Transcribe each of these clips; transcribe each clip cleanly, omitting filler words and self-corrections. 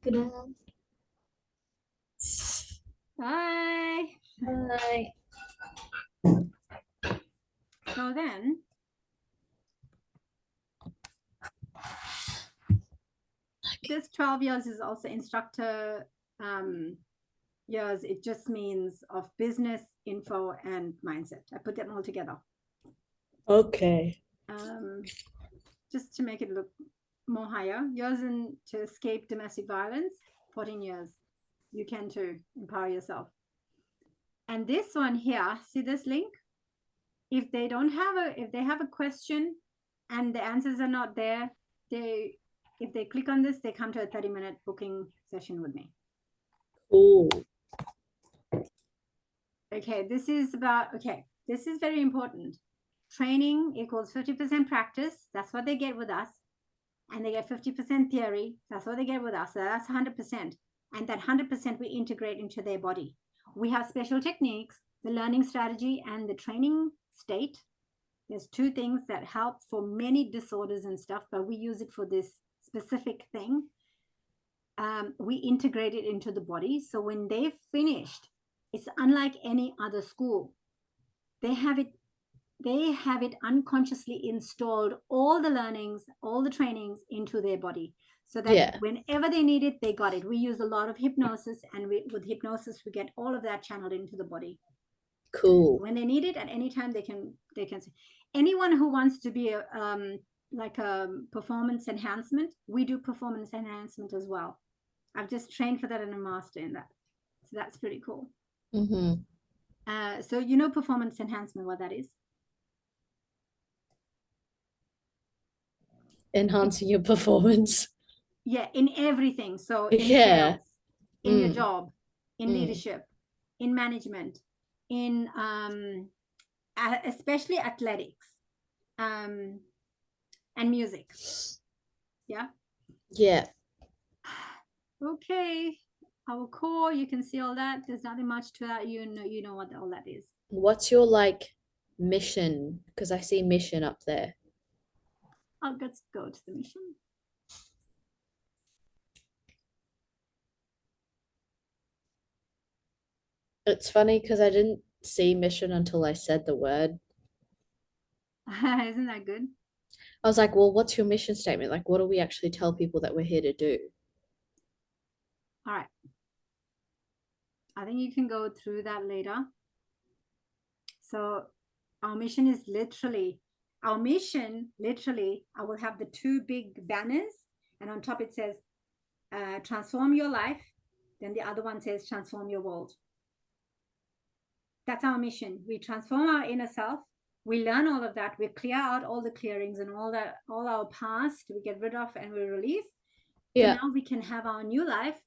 Good. Hi. Hi. So then, this 12 years is also instructor years. It just means of business, info, and mindset. I put them all together. Okay. Just to make it look more higher. Yours in to escape domestic violence, 14 years. You can too. Empower yourself. And this one here, see this link? If they have a question and the answers are not there, if they click on this, they come to a 30-minute booking session with me. Cool. Okay, this is very important. Training equals 50% practice. That's what they get with us. And they get 50% theory. That's what they get with us. So that's 100%. And that 100% we integrate into their body. We have special techniques, the learning strategy and the training state. There's two things that help for many disorders and stuff, but we use it for this specific thing. We integrate it into the body. So when they've finished, it's unlike any other school. They have it unconsciously installed, all the learnings, all the trainings into their body. So that whenever they need it, they got it. We use a lot of hypnosis, and with hypnosis, we get all of that channeled into the body. Cool. When they need it at any time, they can see. Anyone who wants to be like a performance enhancement, we do performance enhancement as well. I've just trained for that and a master in that. So that's pretty cool. Mm-hmm. So you know performance enhancement, what that is? Enhancing your performance. Yeah, in everything. So in sales, in your job, in leadership, in management, in especially athletics, and music. Yeah. Okay. Our core, you can see all that. There's nothing much to that. You know what all that is. What's your mission? Because I see mission up there. Let's go to the mission. It's funny because I didn't see mission until I said the word. Isn't that good? I was like, well, what's your mission statement? Like, what do we actually tell people that we're here to do? All right. I think you can go through that later. So our mission, I will have the two big banners, and on top it says, transform your life. Then the other one says, transform your world. That's our mission. We transform our inner self. We learn all of that. We clear out all the clearings and all our past. We get rid of and we release. Yeah. So now we can have our new life.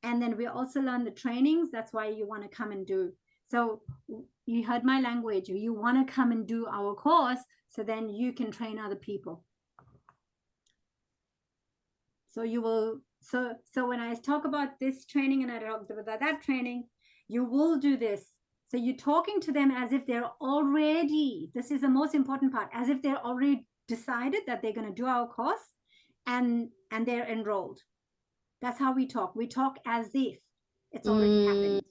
And then we also learn the trainings. That's why you want to come and do. So you heard my language. You want to come and do our course, so then you can train other people. So you will. So when I talk about this training and I talk about that training, you will do this. So you're talking to them as if they're already, this is the most important part, as if they're already decided that they're going to do our course and they're enrolled. That's how we talk. We talk as if it's already happened.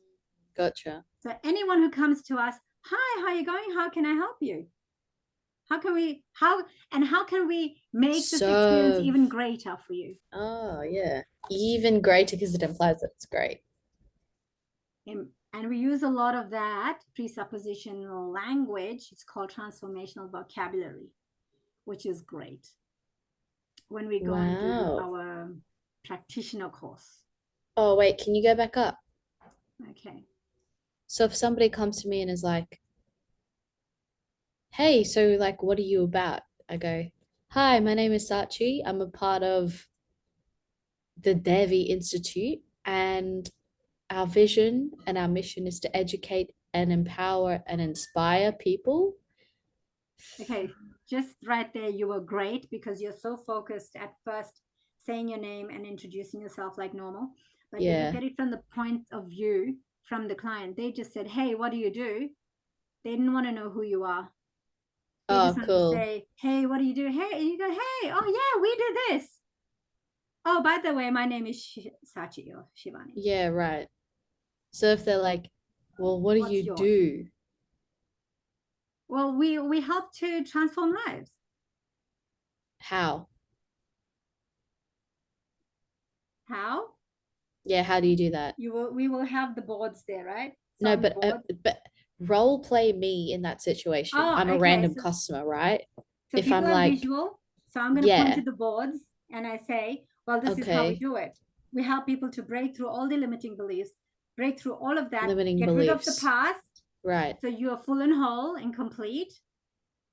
Gotcha. So anyone who comes to us, hi, how are you going? How can I help you? How can we make this experience even greater for you? Oh, yeah. Even greater, because it implies that it's great. And we use a lot of that presuppositional language. It's called transformational vocabulary, which is great when we go and do our practitioner course. Oh, wait, can you go back up? Okay. So if somebody comes to me and is like, hey, so what are you about? I go, hi, my name is Sachi. I'm a part of the Devi Institute, and our vision and our mission is to educate and empower and inspire people. Okay, just right there, you were great, because you're so focused at first saying your name and introducing yourself like normal. But if you look at it from the point of view from the client, they just said, hey, what do you do? They didn't want to know who you are. They just wanted to say, hey, what do you do? Hey, and you go, hey, oh yeah, we do this. Oh, by the way, my name is Sachi or Shivani. Yeah, right. So if they're like, well, what do What's you yours? do? Well, we help to transform lives. How? How? Yeah, how do you do that? We will have the boards there, right? So No, on the board. but role play me in that situation. Oh, I'm a okay. random customer, right? So If people I'm are like, visual. So I'm going to point to yeah, the boards and I say, well, this is how we okay, do it. We help people to break through all the limiting beliefs, break through all of that, limiting get rid of the beliefs. past. Right. So you are full and whole and complete.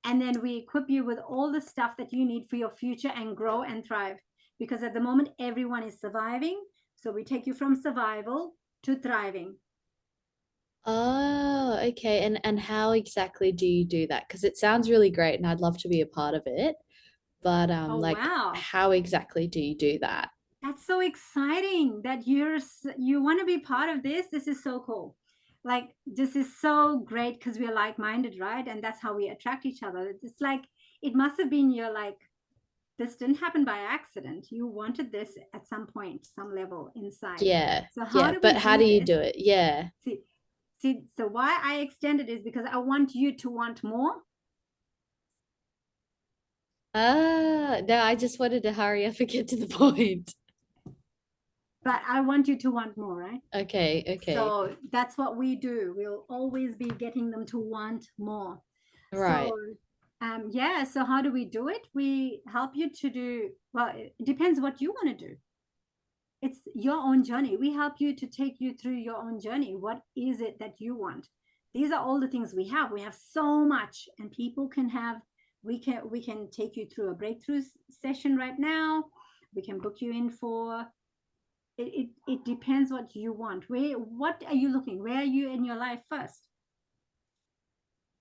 And then we equip you with all the stuff that you need for your future and grow and thrive. Because at the moment, everyone is surviving. So we take you from survival to thriving. Oh, okay. And how exactly do you do that? Because it sounds really great and I'd love to be a part of it. But Oh, like wow. how exactly do you do that? That's so exciting that you want to be part of this. This is so cool. Like this is so great because we're like-minded, right? And that's how we attract each other. It's like it must have been your like this didn't happen by accident. You wanted this at some point, some level inside. Yeah. So how Yeah. do But we how do do you this? do it? Yeah. See, so why I extended is because I want you to want more. Ah, no, I just wanted to hurry up and get to the point. But I want you to want more, right? Okay, okay. So that's what we do. We'll always be getting them to want more. So, Right. yeah. So how do we do it? We help you to do, well, it depends what you want to do. It's your own journey. We help you to take you through your own journey. What is it that you want? These are all the things we have. We have so much, and people can have. We can take you through a breakthrough session right now. We can book you in for it depends what you want. What are you looking? Where are you in your life first?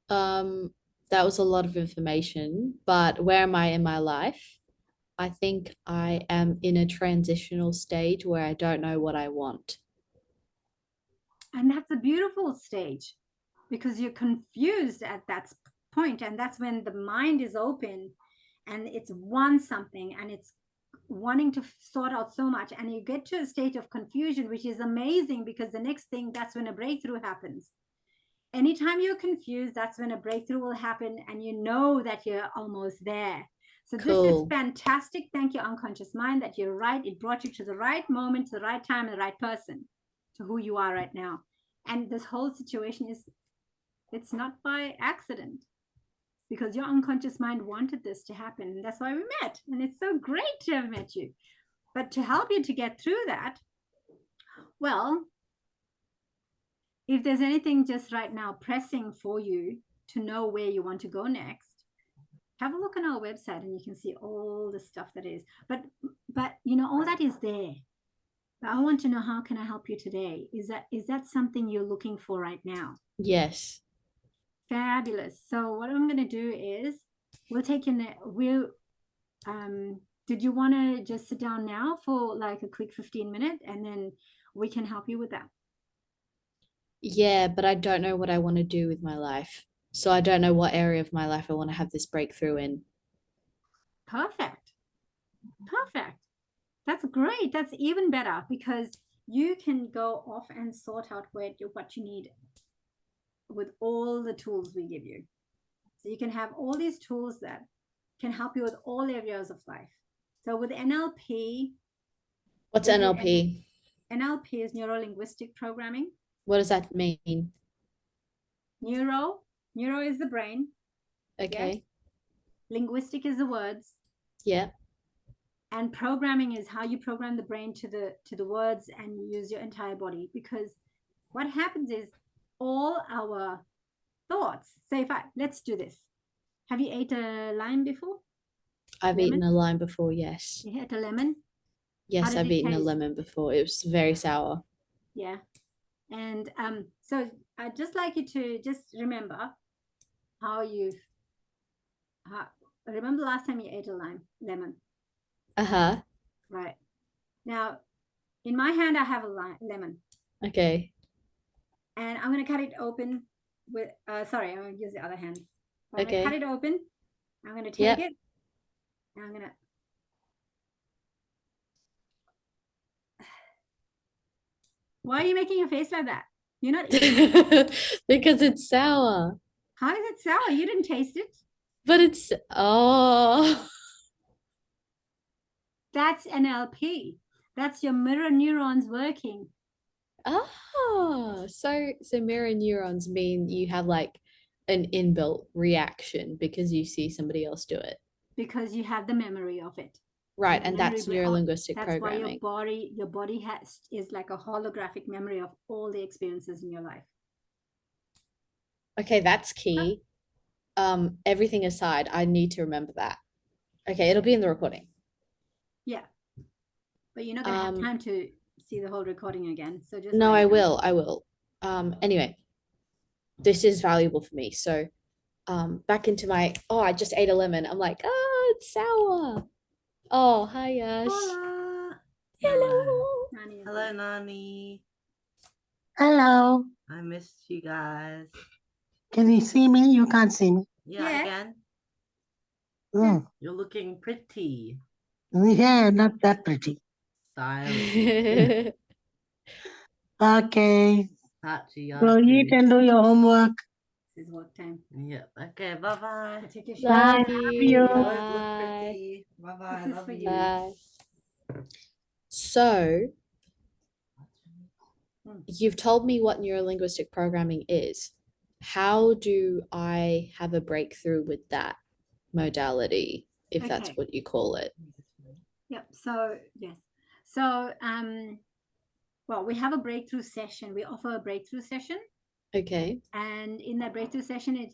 Um, that was a lot of information, but where am I in my life? I think I am in a transitional stage where I don't know what I want. And that's a beautiful stage because you're confused at that point, and that's when the mind is open and it's wants something and it's wanting to sort out so much, and you get to a state of confusion, which is amazing because the next thing, that's when a breakthrough happens. Anytime you're confused, that's when a breakthrough will happen and you know that you're almost there. So this is Cool. fantastic. Thank you, unconscious mind, that you're right. It brought you to the right moment, to the right time, and the right person, to who you are right now. And this whole situation is, it's not by accident because your unconscious mind wanted this to happen. And that's why we met. And it's so great to have met you. But to help you to get through that, well, if there's anything just right now pressing for you to know where you want to go next, have a look on our website and you can see all the stuff that is. But you know, all that is there. But I want to know, how can I help you today? Is that something you're looking for right now? Yes. Fabulous. So what I'm going to do is we'll take your we'll did you want to just sit down now for like a quick 15 minute and then we can help you with that? Yeah, but I don't know what I want to do with my life. So I don't know what area of my life I want to have this breakthrough in. Perfect. Perfect. That's great. That's even better because you can go off and sort out what you need with all the tools we give you. So you can have all these tools that can help you with all areas of life. So with NLP, What's we do NLP? NLP is neuro linguistic programming. What does that mean? Neuro is the brain. Yes. Okay. Linguistic is the words. Yeah. And programming is how you program the brain to the words and you use your entire body. Because what happens is all our thoughts. So let's do this. Have you ate a lime before? I've eaten Lemon? a lime before, yes. You ate a lemon? How Yes, did I've it eaten a taste? lemon before. It was very sour. Yeah. And so I'd just like you to just remember how you've how, remember the last time you ate a lemon. Uh-huh. Right. Now, in my hand, I have a lemon. Okay. And I'm going to cut it open with, sorry, I'm going to use the other hand. So I'm going to cut Okay. it open. I'm going to take Yep. it. And I'm going to Why are you making a face like that? You're not eating. Because it's sour. How is it sour? You didn't taste it. But it's oh. That's NLP. That's your mirror neurons working Oh, so mirror neurons mean you have like an inbuilt reaction because you see somebody else do it. because you have the memory of it. Right, The and memory that's neurolinguistic that's why programming. your body has is like a holographic memory of all the experiences in your life. Okay, that's key. Everything aside, I need to remember that. Okay, it'll be in the recording. Yeah, but you're not going to have Um, time to see the whole recording again. So just no, write I it down. will. I will. Anyway, this is valuable for me. So, back into my, oh, I just ate a lemon. I'm like, oh, it's sour. Oh, hi, Yash. Hola. Hello. Nani is Hello, there. Nani. Hello. I missed you guys. Can you see me? You can't see me. Yeah, Yeah. I can. Oh, You're looking pretty, yeah, not that pretty. stylish. Okay. Hachi Go eat Yachi. and do your homework. This is work time. Yep. Okay, bye-bye. Take your Bye. Love shoes. Love you. you. You both look Bye. pretty. Bye-bye. This is Love for you. Bye. So, you've told me what neurolinguistic programming is. How do I have a breakthrough with that modality, if that's Okay. what you call it? Yep. So yes. So well, we have a breakthrough session. We offer a breakthrough session, Okay. and in that breakthrough session,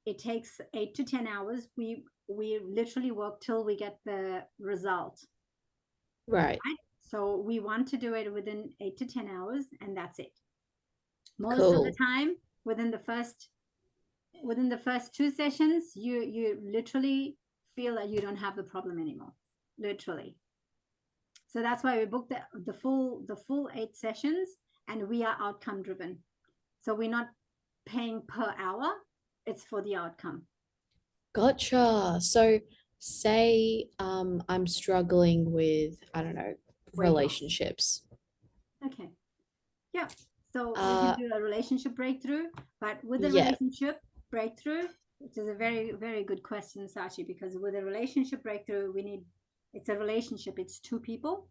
it takes 8 to 10 hours. We literally work till we get the result. Right. Right? So we want to do it within 8 to 10 hours, and that's it. Most of the Cool. time, within the first 2 sessions, you literally feel that you don't have the problem anymore. Literally. So that's why we booked the full 8 sessions, and we are outcome driven. So we're not paying per hour; it's for the outcome. Gotcha. So, say I'm struggling with, I don't know, Weight loss. relationships. Okay. Yeah. So we Uh, can do a relationship breakthrough, but with the yeah. relationship breakthrough, which is a very, very good question, Sachi, because with a relationship breakthrough, it's a relationship, it's two people.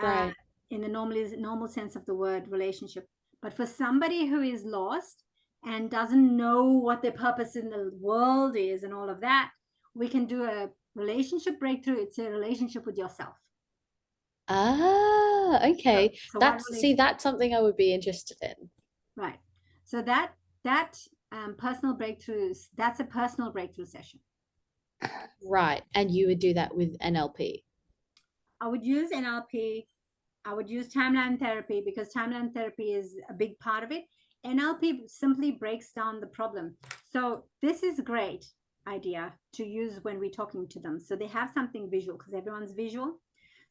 Right. In the normal sense of the word relationship. But for somebody who is lost and doesn't know what their purpose in the world is and all of that, we can do a relationship breakthrough. It's a relationship with yourself. Ah, okay. So That's something I would be interested in. right. So that personal breakthroughs, that's a personal breakthrough session. Right. And you would do that with NLP. I would use NLP. I would use timeline therapy because timeline therapy is a big part of it. NLP simply breaks down the problem. So this is a great idea to use when we're talking to them. So they have something visual because everyone's visual.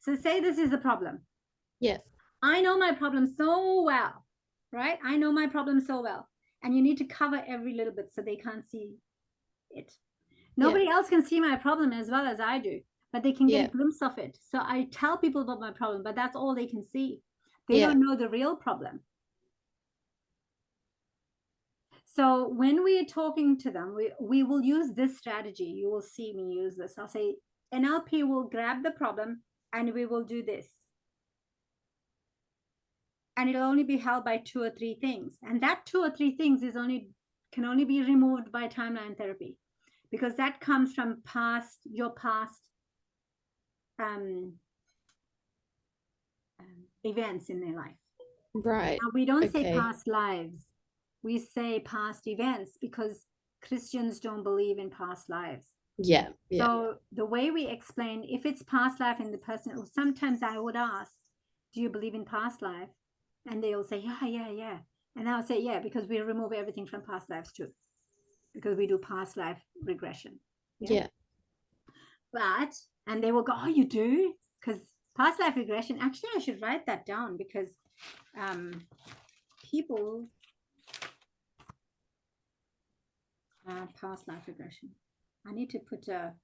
So say this is the problem. Yeah. I know my problem so well, right? I know my problem so well. And you need to cover every little bit so they can't see it. Nobody else can see my problem as well as I do, but they can get a glimpse of it. So I tell people about my problem, but that's all they can see. They don't know the real problem. So when we are talking to them, we will use this strategy. You will see me use this. I'll say NLP will grab the problem and we will do this. And it'll only be held by 2 or 3 things. And that 2 or 3 things can only be removed by timeline therapy because that comes from your past events in their life. Right. Now, we don't say past lives. We say past events because Christians don't believe in past lives. Yeah. So the way we explain, if it's past life in the person, sometimes I would ask, do you believe in past life? And they'll say, yeah. And I'll say, yeah, because we remove everything from past lives too. Because we do past life regression. Yeah. And they will go, oh, you do? Because past life regression, actually, I should write that down because people past life regression. I need to put a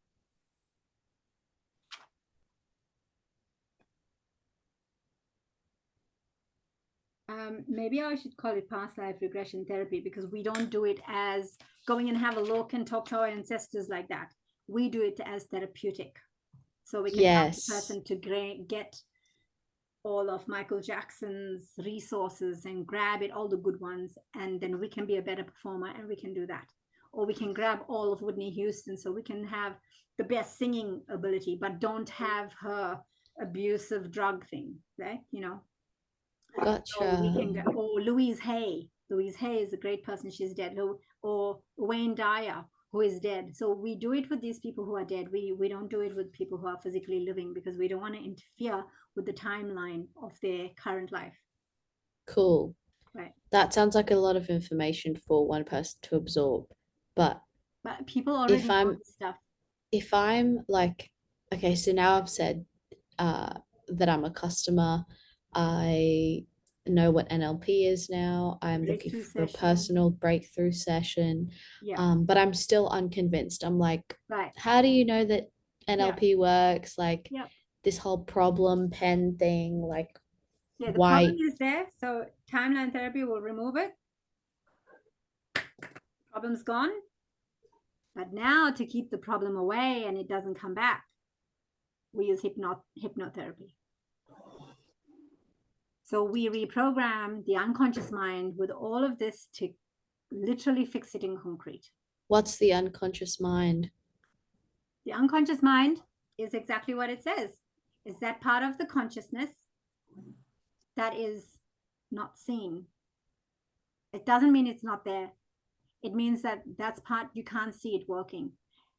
Maybe I should call it past life regression therapy, because we don't do it as going and have a look and talk to our ancestors like that. We do it as therapeutic. So we can help the Yes. person to get all of Michael Jackson's resources and grab it, all the good ones, and then we can be a better performer, and we can do that. Or we can grab all of Whitney Houston, so we can have the best singing ability, but don't have her abusive drug thing, right? You know, so we can Gotcha. go, or Louise Hay. Louise Hay is a great person. She's dead. Or Wayne Dyer, who is dead. So we do it with these people who are dead. We don't do it with people who are physically living, because we don't want to interfere with the timeline of their current life. Cool. Right. That sounds like a lot of information for one person to absorb. But But people already if know I'm this stuff. if I'm like, okay, so now I've said that I'm a customer, I know what NLP is now. I'm looking Breakthrough for a session. personal breakthrough session. Yeah. But I'm still unconvinced. I'm like, Right. how do you know that NLP works? Like Yep. this whole problem pen thing, like Yeah. The why? problem is there. So timeline therapy will remove it. Problem's gone. But now, to keep the problem away and it doesn't come back, we use hypnotherapy. So we reprogram the unconscious mind with all of this to literally fix it in concrete. What's the unconscious mind? The unconscious mind is exactly what it says. Is that part of the consciousness that is not seen. It doesn't mean it's not there. It means that that's part you can't see it working.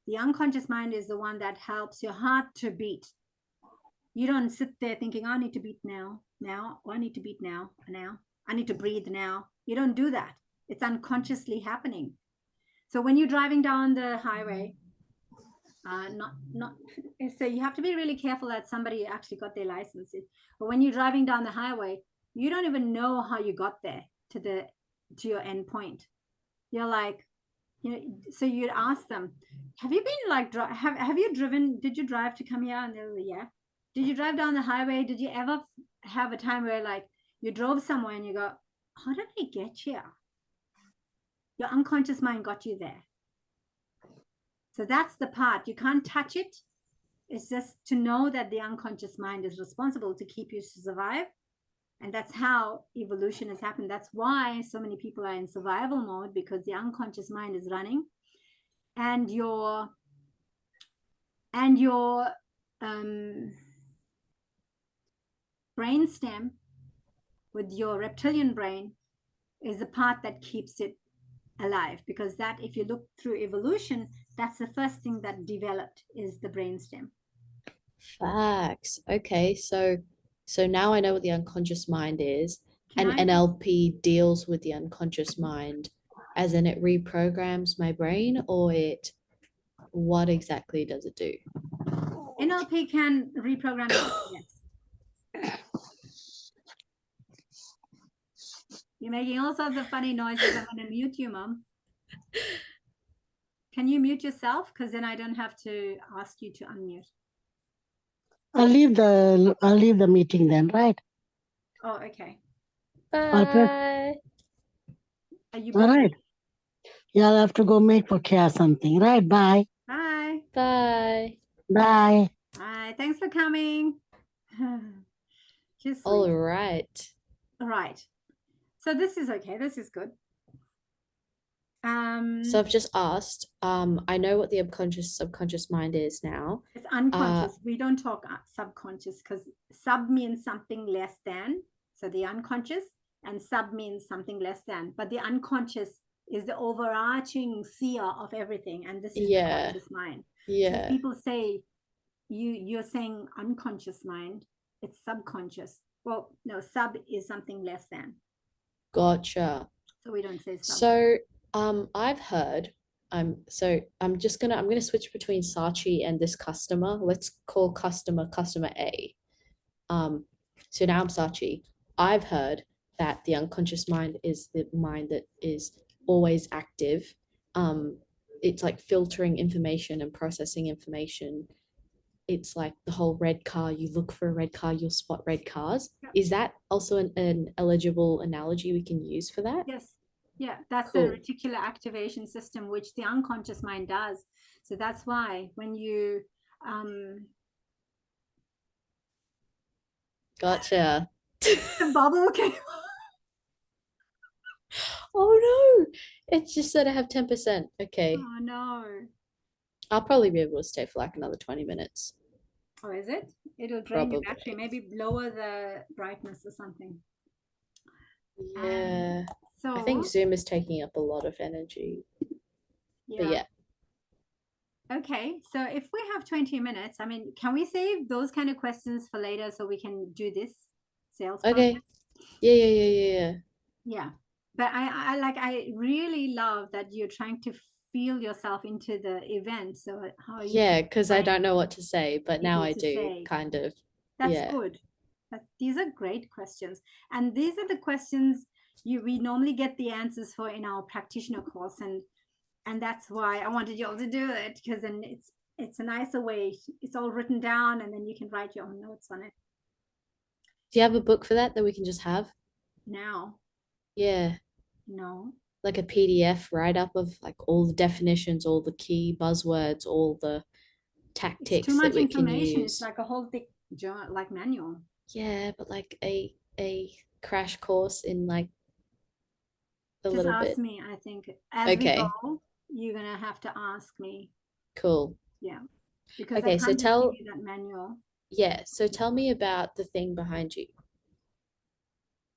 The unconscious mind is the one that helps your heart to beat. You don't sit there thinking, I need to beat now, or I need to beat now, I need to breathe now. You don't do that. It's unconsciously happening. So when you're driving down the highway, so you have to be really careful that somebody actually got their license. But when you're driving down the highway, you don't even know how you got there to your end point. You're like, so you'd ask them, have you been like, have you driven, did you drive to come here? And they're like, yeah. Did you drive down the highway? Did you ever have a time where like you drove somewhere and you go, how did I get here? Your unconscious mind got you there. So that's the part. You can't touch it. It's just to know that the unconscious mind is responsible to keep you survive. And that's how evolution has happened. That's why so many people are in survival mode, because the unconscious mind is running, and your brainstem with your reptilian brain is the part that keeps it alive, because that, if you look through evolution, that's the first thing that developed, is the brainstem. Facts. Okay, so now I know what the unconscious mind is, Can and I NLP deals with the unconscious mind, as in it reprograms my brain, or what exactly does it do? NLP can reprogram it, yes. You're making all sorts of funny noises. I'm going to mute you, Mom. Can you mute yourself? Because then I don't have to ask you to unmute. I'll leave the meeting then, right? Oh, okay. Bye. Are you All busy? right. Yeah, I'll have to go make for care something. Right. Bye. Bye. Bye. Bye. Bye. Thanks for coming. Just All sweet. right. All right. So this is okay. This is good. So I've just asked, I know what the subconscious mind is now. It's unconscious. We don't talk subconscious, because sub means something less than. So the unconscious, and sub means something less than. But the unconscious is the overarching seer of everything, and this is the conscious mind. Yeah. So people say you're saying unconscious mind, it's subconscious. Well, no, sub is something less than. Gotcha. So we don't say sub. So I've heard, I'm gonna switch between Sachi and this customer. Let's call customer A. So now I'm Sachi. I've heard that the unconscious mind is the mind that is always active. It's like filtering information and processing information it's like the whole red car, you look for a red car, you'll spot red cars. Yep. Is that also an eligible analogy we can use for that? Yes. Yeah, that's the Cool. reticular activation system, which the unconscious mind does. So that's why when you Gotcha. the bubble came. Oh no, it's just that I have 10%. Okay. Oh no. I'll probably be able to stay for like another 20 minutes. Oh, is it? It'll drain your battery. Probably. Maybe lower the brightness or something. Yeah. So I think Zoom is taking up a lot of energy. But yeah. Okay, so if we have 20 minutes, I mean, can we save those kind of questions for later so we can do this sales Okay. process? Yeah. Yeah. But I really love that you're trying to feel yourself into the event. So how you Yeah, can because I don't find know what to say, but now people I to do, say. kind of. That's Yeah. good. These are great questions. And these are the questions we normally get the answers for in our practitioner course. And that's why I wanted you all to do it, because then it's a nicer way. It's all written down and then you can write your own notes on it. Do you have a book for that we can just have? Now, Yeah. no. Like a PDF write-up of like all the definitions, all the key buzzwords, all the It's too tactics that much we can information. It's use. like a whole thick journal, like manual. Yeah, but like a crash course in like a Just little ask bit. me, I think. As we Okay, go, you're gonna have to ask me. cool. Yeah. Because I Okay, so can't just give tell you that manual. so tell me about the thing behind you.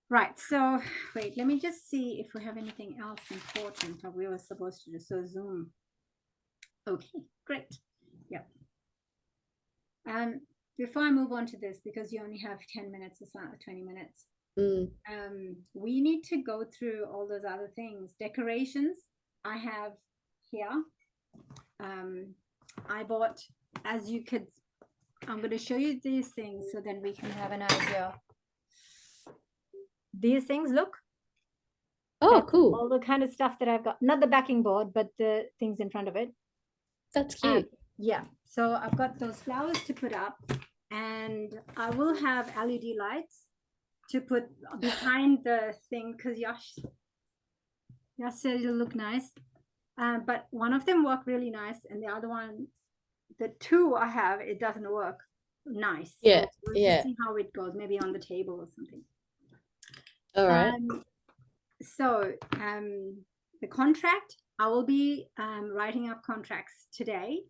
Right. So wait, let me just see if we have anything else important that we were supposed to do. So Zoom. Okay, great. Yeah. Before I move on to this, because you only have 10 minutes or so, 20 minutes, Mm. we need to go through all those other things. Decorations I have here. I bought, as you could, I'm going to show you these things so then we can have an idea. These things, look. Oh, That's cool. all the kind of stuff that I've got, not the backing board, but the things in front of it. That's cute. Yeah, so I've got those flowers to put up, and I will have LED lights to put behind the thing because Yash said it'll look nice. But one of them work really nice, and the other one, the two I have, it doesn't work nice. Yeah, So we'll yeah. just see how it goes, maybe on the table or something. All right. So the contract, I will be writing up contracts today,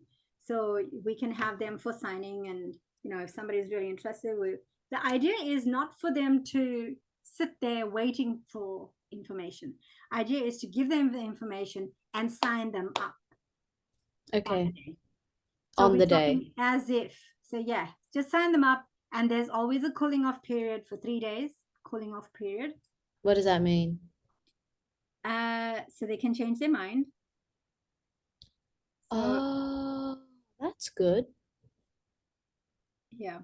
so we can have them for signing. And if somebody is really interested, the idea is not for them to sit there waiting for information. Idea is to give them the information and sign them up Okay. on the day. So On we're the talking day. as if. So yeah, just sign them up, and there's always a cooling off period for 3 days. Cooling off period. What does that mean? So they can change their mind. So, Oh, that's good. yeah,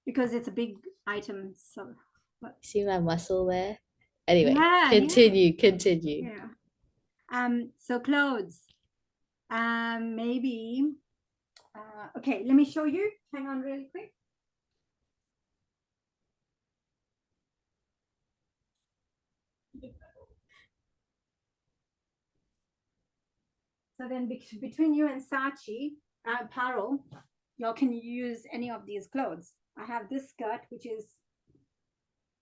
because it's a big item. So, but See my muscle there? Anyway, yeah, continue. yeah. So clothes. Maybe. Okay, let me show you. Hang on, really quick. So then, between you and Sachi, Parul, y'all can use any of these clothes. I have this skirt, which is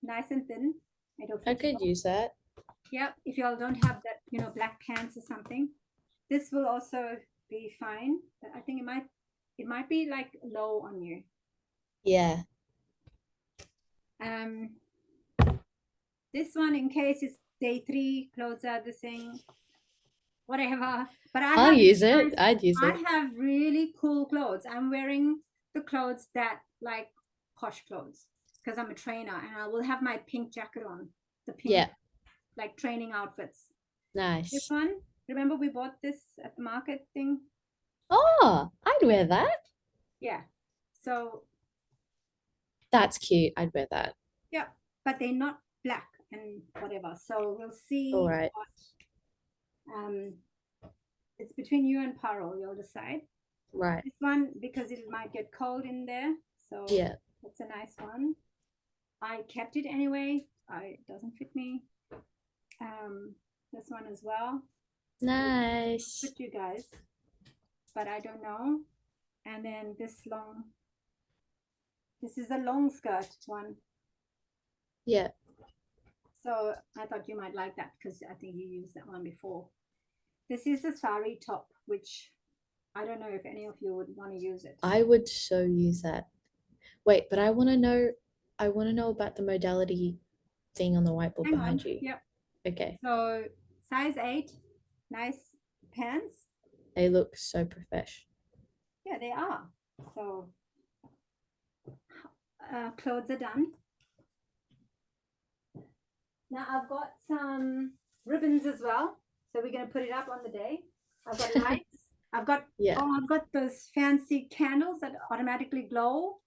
nice and thin. I could use that. Yeah, if y'all don't have that, black pants or something, this will also be fine. But I think it might be like low on you. Yeah. This one, in case it's day 3, clothes are the same, whatever. But I'll use it. I'd use I it. have really cool clothes. I'm wearing the clothes that like posh clothes because I'm a trainer, and I will have my pink jacket on, the pink like training outfits. Nice. This one, remember we bought this at the market thing? Oh, I'd wear that. Yeah. So that's cute. I'd wear that. Yeah, but they're not black and whatever. So we'll see. All right. It's between you and Parul. You'll decide. Right. This one, because it might get cold in there. So Yeah. it's a nice one. I kept it anyway. It doesn't fit me. This one as well. Nice. Fit you guys, but I don't know. And then this long. This is a long skirt one. Yeah. So I thought you might like that because I think you used that one before. This is a sari top, which I don't know if any of you would want to use it. I would so use that. Wait, but I want to know about the modality thing on the whiteboard Hang behind on. you. Yep. Okay. So size 8, nice pants. They look so profesh. Yeah, they are. So clothes are done. Now I've got some ribbons as well. So we're going to put it up on the day. I've got lights. I've got Yeah. I've got those fancy candles that automatically glow.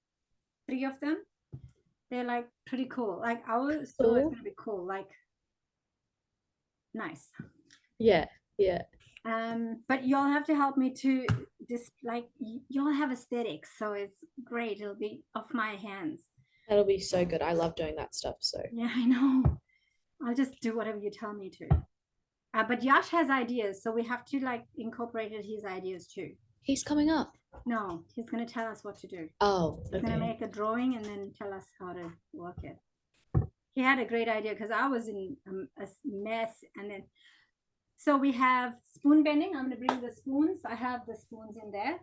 3 of them. They're like pretty cool. Like our store is Cool. going to be cool. Like nice. Yeah. Yeah. But y'all have to help me to just like y'all have aesthetics, so it's great. It'll be off my hands. That'll be so good. I love doing that stuff. So Yeah, I know. I'll just do whatever you tell me to. But Yash has ideas, so we have to like incorporate his ideas too. he's coming up. No, he's gonna tell us what to do. Oh, He's gonna okay. make a drawing and then tell us how to work it. He had a great idea because I was in a mess, and then so we have spoon bending. I'm gonna bring the spoons. I have the spoons in there.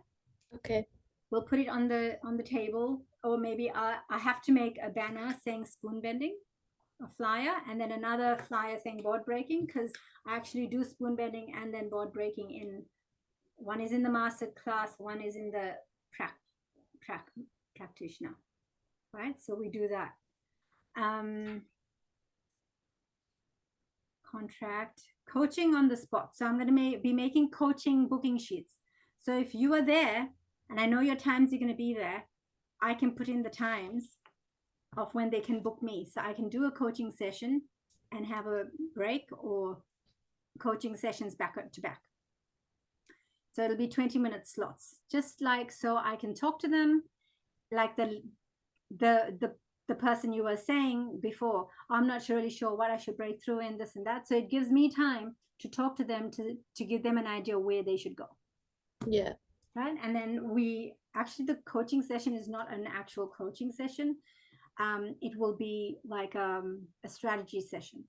Okay. We'll put it on the table, or maybe I have to make a banner saying spoon bending, a flyer, and then another flyer saying board breaking, because I actually do spoon bending and then board breaking in. One is in the master class, one is in the practitioner, right? So we do that. Contract coaching on the spot. So I'm going to be making coaching booking sheets. So if you are there and I know your times you're going to be there, I can put in the times of when they can book me. So I can do a coaching session and have a break, or coaching sessions back to back. So it'll be 20-minute slots, just like, so I can talk to them like the person you were saying before. I'm not really sure what I should break through in this and that. So it gives me time to talk to them to give them an idea where they should go. Yeah. Right. And then we actually, the coaching session is not an actual coaching session. It will be like a strategy session,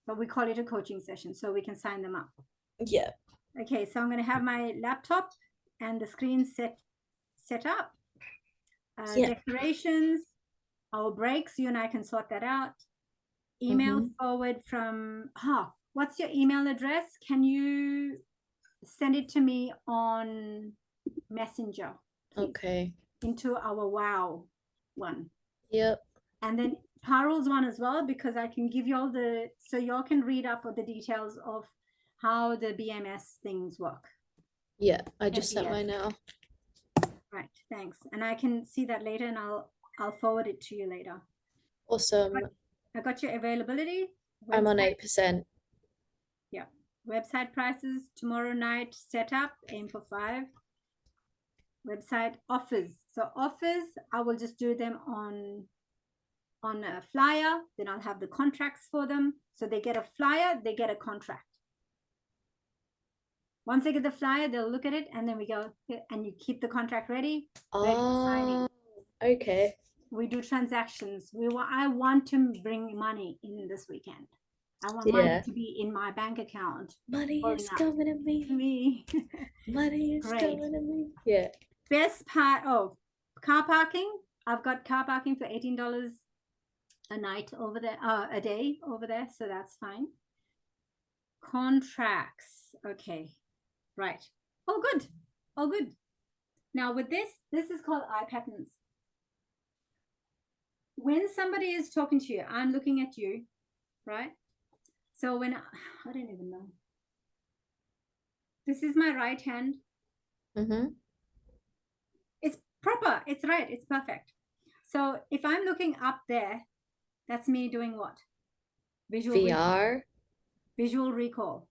but we call it a coaching session so we can sign them up. Yeah. Okay, so I'm going to have my laptop and the screen set up. Yeah. Decorations, our breaks, you and I can sort that out. Email forward from, what's your email address? Can you send it to me on Messenger, please? Okay. Into our WOW one. Yep. And then Parul's one as well, because I can give you all so y'all can read up on the details of how the BMS things work. Yeah. I just sent FBS. mine now. Right, thanks. And I can see that later, and I'll forward it to you later. Awesome. I got your availability. I'm on 8%. Yeah. Website prices tomorrow night, setup, aim for 5. Website offers. So offers, I will just do them on a flyer. Then I'll have the contracts for them. So they get a flyer, they get a contract. Once they get the flyer, they'll look at it, and then we go, and you keep the contract ready for signing. Okay. We do transactions. I want to bring money in this weekend. I want money to be in my bank account. Money is coming to me. Money is coming to me. Yeah. Best part, car parking. I've got car parking for $18 a night over there, a day over there, so that's fine. Contracts. Okay. Right. Oh, good. Oh, good. Now with this is called eye patterns. When somebody is talking to you, I'm looking at you, right? So when I don't even know. This is my right hand. It's proper. It's right. It's perfect. So if I'm looking up there, that's me doing what? Visual VR. Visual recall.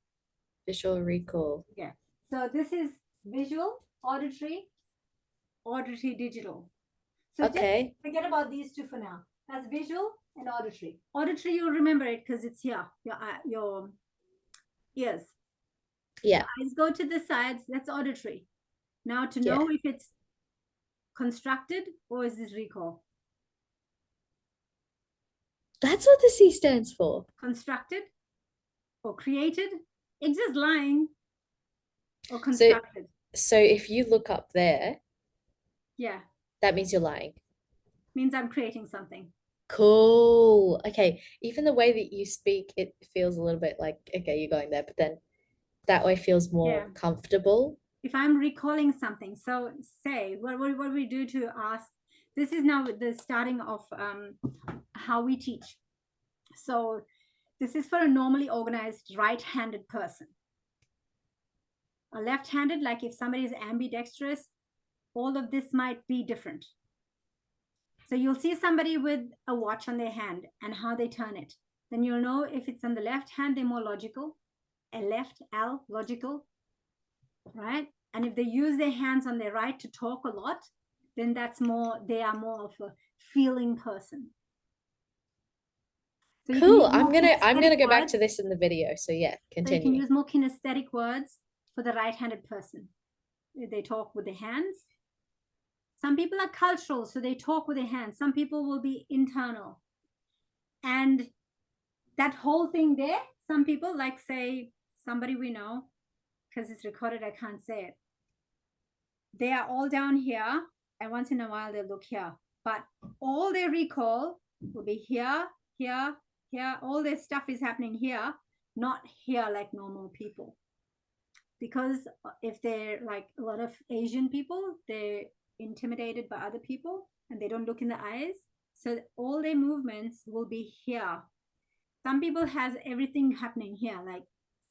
Visual recall. Yeah. So this is visual auditory, digital. So Okay. just forget about these two for now. That's visual and auditory. Auditory, you'll remember it because it's here, your ears. Yeah. Eyes go to the sides, that's auditory. Now to Yeah. know if it's constructed or is this recall? That's what the C stands for. Constructed or created? It's just lying or constructed. So if you look up there, Yeah, that means you're lying. means I'm creating something. Cool. Okay. Even the way that you speak, it feels a little bit like, okay, you're going there, but then that way feels more Yeah. comfortable. If I'm recalling something, so say what we do to ask, this is now the starting of how we teach. So this is for a normally organized right-handed person. A left-handed, like if somebody is ambidextrous, all of this might be different. So you'll see somebody with a watch on their hand and how they turn it. Then you'll know if it's on the left hand, they're more logical, a left, L, logical, right? And if they use their hands on their right to talk a lot, then that's more, they are more of a feeling person. So Cool. I'm gonna go back to this in the video. So yeah, So you can continue. use more kinesthetic words for the right-handed person. They talk with their hands. Some people are cultural, so they talk with their hands. Some people will be internal. And that whole thing there, some people, like say somebody we know, because it's recorded, I can't say it. They are all down here, and once in a while they'll look here. But all they recall will be here, here, here. All their stuff is happening here, not here like normal people. Because if they're like a lot of Asian people, they're intimidated by other people and they don't look in the eyes. So all their movements will be here. Some people has everything happening here, like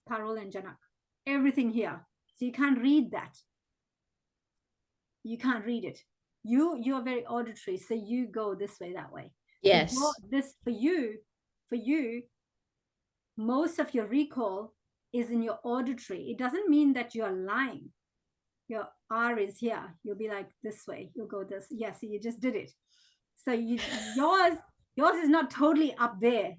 Parul and Janak, everything here. So you can't read that. You can't read it. You're very auditory, so you go this way, that way. Yes. This for you, most of your recall is in your auditory. It doesn't mean that you're lying. Your R is here. You'll be like this way. You'll go this. Yeah, so you just did it. So yours is not totally up there.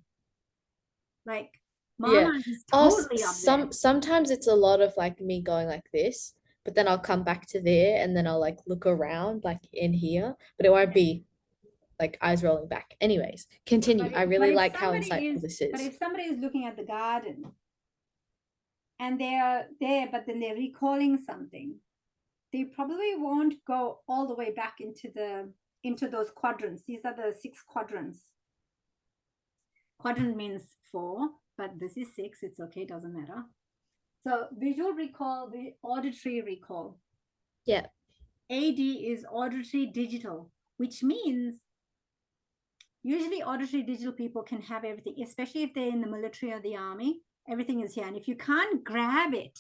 Like Mama's is totally up there. Sometimes it's a lot of like me going like this, but then I'll come back to there and then I'll like look around like in here, but it won't be like eyes rolling back. Anyways, continue. I really like how insightful this is. But if somebody is looking at the garden and they are there, but then they're recalling something, they probably won't go all the way back into those quadrants. These are the 6 quadrants. Quadrant means 4, but this is 6. It's okay, doesn't matter. So visual recall, the auditory recall. Yeah. AD is auditory digital, which means usually auditory digital people can have everything, especially if they're in the military or the army. Everything is here. And if you can't grab it,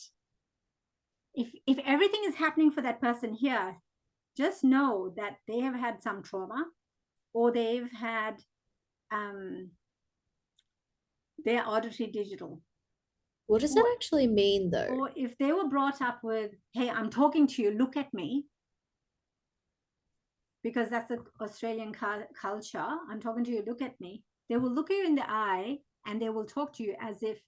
if everything is happening for that person here, just know that they have had some trauma or they've had they're auditory digital. What does that actually mean though? Or if they were brought up with, hey, I'm talking to you, look at me, because that's the Australian culture. I'm talking to you, look at me. They will look you in the eye and they will talk to you as if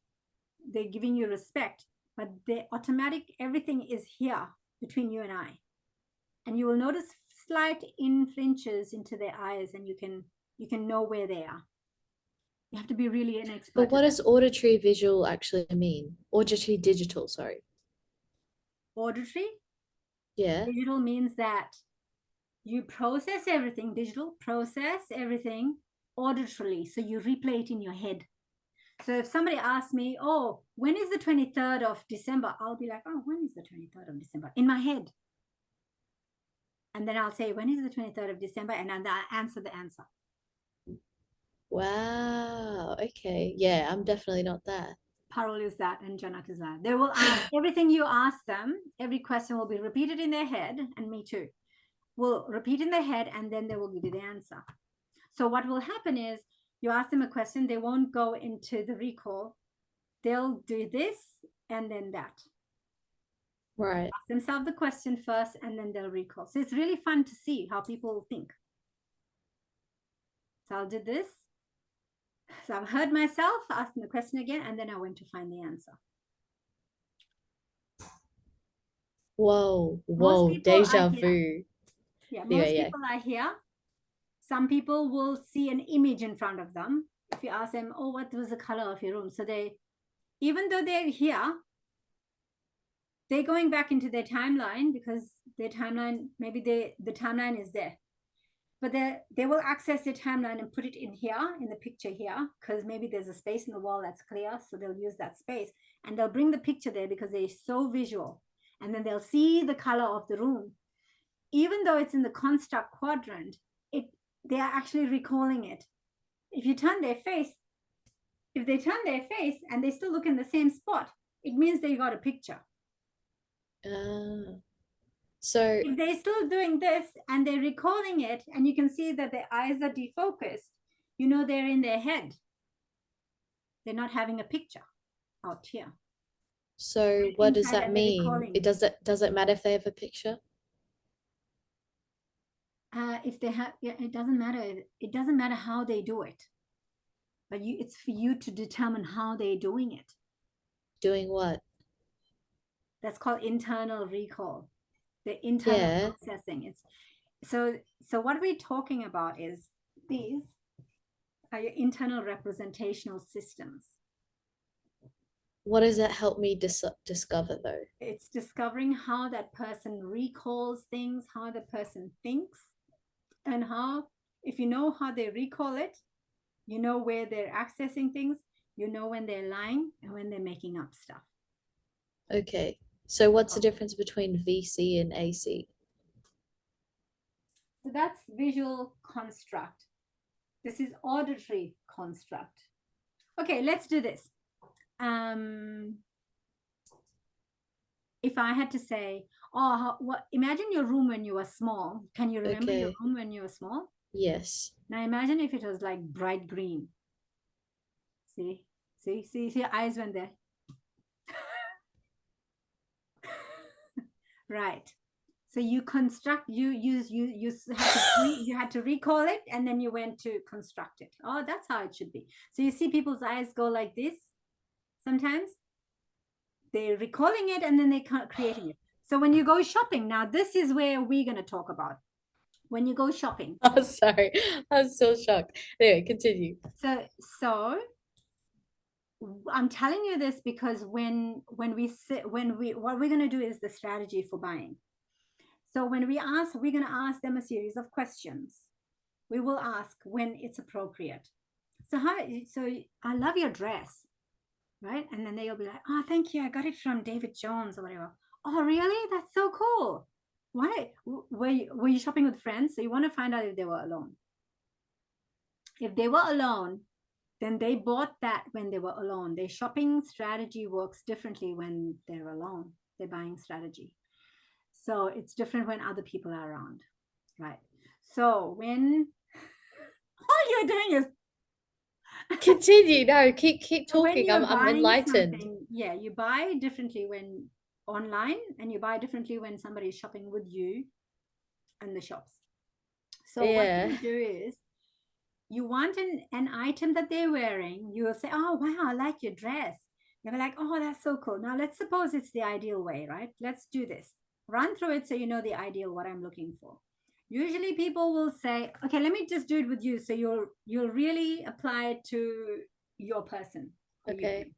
they're giving you respect, but the automatic, everything is here between you and I. And you will notice slight flinches into their eyes and you can know where they are. You have to be really an expert. But what does auditory visual actually mean? Auditory digital, sorry. Auditory? Yeah. Digital means that you process everything, digital, process everything auditorily. So you replay it in your head. So if somebody asks me, oh, when is the 23rd of December? I'll be like, oh, when is the 23rd of December? In my head. And then I'll say, when is the 23rd of December? And then I answer the answer. Wow. Okay. Yeah, I'm definitely not that. Parul is that and Janak is that. They will ask everything you ask them. Every question will be repeated in their head, and me too. Will repeat in their head, and then they will give you the answer. So what will happen is you ask them a question, they won't go into the recall. They'll do this and then that. Right. Ask themselves the question first, and then they'll recall. So it's really fun to see how people think. So I'll do this. So I've heard myself asking the question again, and then I went to find the answer. Whoa, Most whoa, people are deja here. vu. Yeah, Yeah, most yeah. people are here. Some people will see an image in front of them. If you ask them, oh, what was the color of your room? So they, even though they're here, they're going back into their timeline because their timeline, maybe the timeline is there. But they will access their timeline and put it in here, in the picture here, because maybe there's a space in the wall that's clear. So they'll use that space and they'll bring the picture there because they're so visual. And then they'll see the color of the room. Even though it's in the construct quadrant, they are actually recalling it. If they turn their face and they still look in the same spot, it means they got a picture. So If they're still doing this and they're recalling it, and you can see that their eyes are defocused, you know they're in their head. They're not having a picture out here. so what does Inside that and they're mean? recalling It does it matter if they have a picture? If they have, yeah, it doesn't matter. It doesn't matter how they do it, but it's for you to determine how they're doing it. Doing what? That's called internal recall. The internal Yeah. processing. It's so what we're talking about is these are your internal representational systems. What does that help me discover though? It's discovering how that person recalls things, how the person thinks, and how, if you know how they recall it, you know where they're accessing things, you know when they're lying and when they're making up stuff. Okay. So what's the difference between VC and AC? So that's visual construct. This is auditory construct. Okay, let's do this. If I had to say, imagine your room when you were small. Can you remember your room when you were small? Yes. Now imagine if it was like bright green. See your eyes went there. Right. So you had to recall it, and then you went to construct it. Oh, that's how it should be. So you see people's eyes go like this. Sometimes they're recalling it and then they're creating it. So when you go shopping, now this is where we're going to talk about. When you go shopping. Oh, sorry. I'm still shocked. Anyway, continue. So I'm telling you this because what we're going to do is the strategy for buying. So when we're going to ask them a series of questions. We will ask when it's appropriate. So I love your dress, right? And then they'll be like, oh, thank you. I got it from David Jones or whatever. Oh, really? That's so cool. Why? Were you shopping with friends? So you want to find out if they were alone. If they were alone, then they bought that when they were alone. Their shopping strategy works differently when they're alone, their buying strategy. So it's different when other people are around, right? So when all you're doing is continue. No, keep talking. I'm enlightened. Yeah, you buy differently when online, and you buy differently when somebody is shopping with you in the shops. So what you do is, you want an item that they're wearing. You will say, oh wow, I like your dress. They'll be like, oh, that's so cool. Now let's suppose it's the ideal way, right? Let's do this. Run through it so you know the ideal, what I'm looking for. Usually people will say, okay, let me just do it with you. So you'll really apply it to your person. Okay.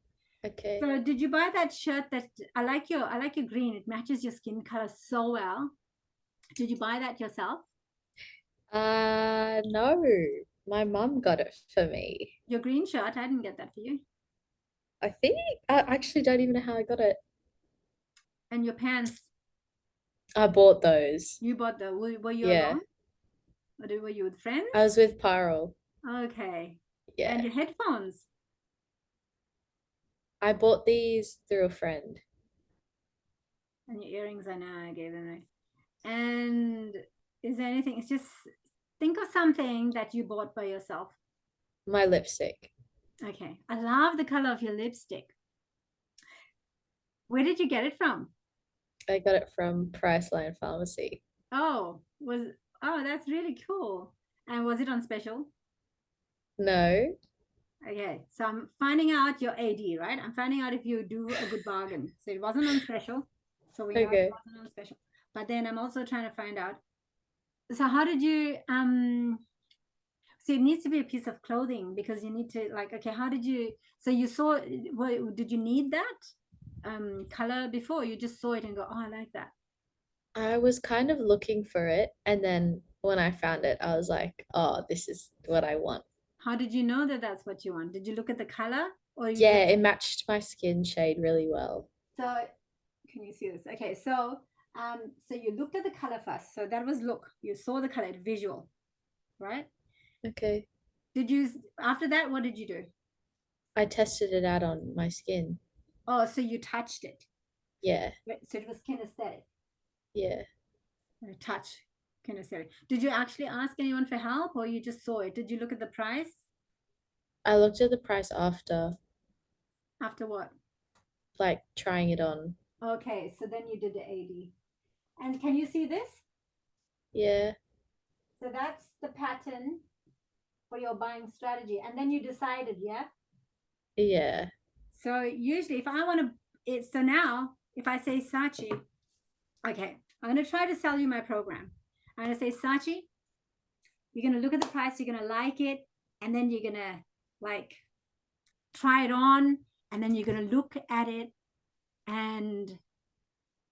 Okay. So did you buy that shirt that I like your green? It matches your skin color so well. Did you buy that yourself? No. My mum got it for me. Your green shirt, I didn't get that for you. I think I actually don't even know how I got it. And your pants? I bought those. You bought the, were you alone? Or were you with friends? I was with Pyrol. Okay. Yeah. And your headphones? I bought these through a friend. And your earrings, I know I gave them away. And is there anything, it's just, think of something that you bought by yourself. My lipstick. Okay. I love the color of your lipstick. Where did you get it from? I got it from Priceline Pharmacy. Oh, that's really cool. And was it on special? No. Okay, so I'm finding out your AD, right? I'm finding out if you do a good bargain. So it wasn't on special. So we know it Okay. wasn't on special. But then I'm also trying to find out. So how did you so it needs to be a piece of clothing because you need to like, okay, how did you, so you saw, did you need that color before? You just saw it and go, oh, I like that. I was kind of looking for it, and then when I found it, I was like, oh, this is what I want. How did you know that that's what you want? Did you look at the color or you Yeah, just, it matched my skin shade really well. so can you see this? Okay, so so you looked at the color first. So that was look, you saw the color, visual, right? Okay. Did you, after that, what did you do? I tested it out on my skin. Oh, so you touched it. Yeah. So it was kinesthetic. Yeah. Touch kinesthetic. Did you actually ask anyone for help or you just saw it? Did you look at the price? I looked at the price after, After what? like trying it on. Okay, so then you did the AD. And can you see this? Yeah. So that's the pattern for your buying strategy. And then you decided, yeah? Yeah. So usually if I want to, so now if I say Sachi, okay, I'm going to try to sell you my program. I'm going to say, Sachi, you're going to look at the price, you're going to like it, and then you're going to like try it on, and then you're going to look at it. And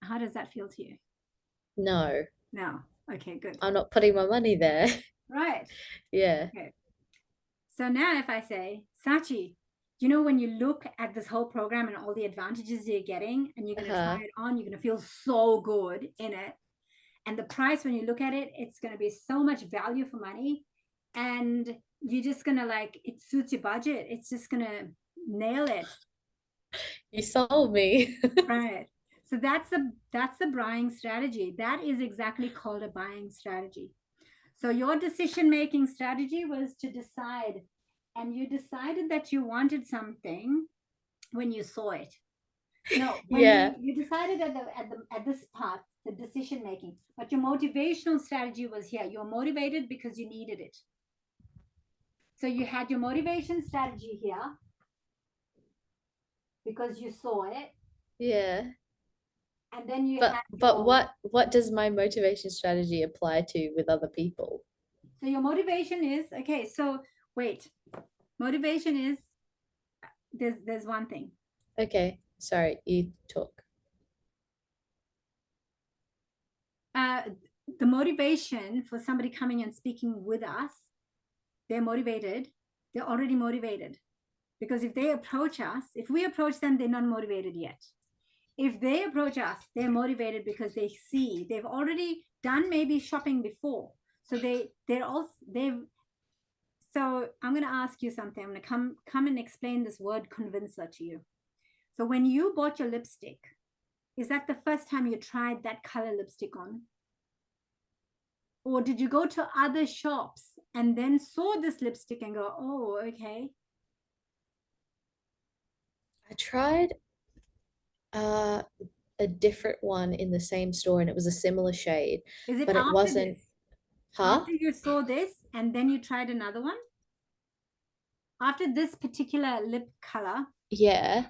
how does that feel to you? No, No. Okay, good. I'm not putting my money there. Right. Yeah. Okay. So now if I say, Sachi, you know, when you look at this whole program and all the advantages you're getting, and you're going to try it on, you're going to feel so good in it. And the price, when you look at it, it's going to be so much value for money. And you're just going to like, it suits your budget. It's just going to nail it. You sold me. Right. So that's the buying strategy. That is exactly called a buying strategy. So your decision-making strategy was to decide, and you decided that you wanted something when you saw it. No, when Yeah. you decided at this part, the decision-making, but your motivational strategy was here. You're motivated because you needed it. So you had your motivation strategy here because you saw it, Yeah. and then you But had but your, what does my motivation strategy apply to with other people? so your motivation is, okay, so wait, motivation is, there's one thing. Okay. Sorry, you talk. The motivation for somebody coming and speaking with us, they're motivated. They're already motivated. Because if they approach us, if we approach them, they're not motivated yet. If they approach us, they're motivated because they see they've already done maybe shopping before. So so I'm going to ask you something. I'm going to come and explain this word convincer to you. So when you bought your lipstick, is that the first time you tried that color lipstick on? Or did you go to other shops and then saw this lipstick and go, oh, okay? I tried uh a different one in the same store and it was a similar shade, Is it but it after wasn't, this? huh? After you saw this and then you tried another one? After this particular lip color, Yeah.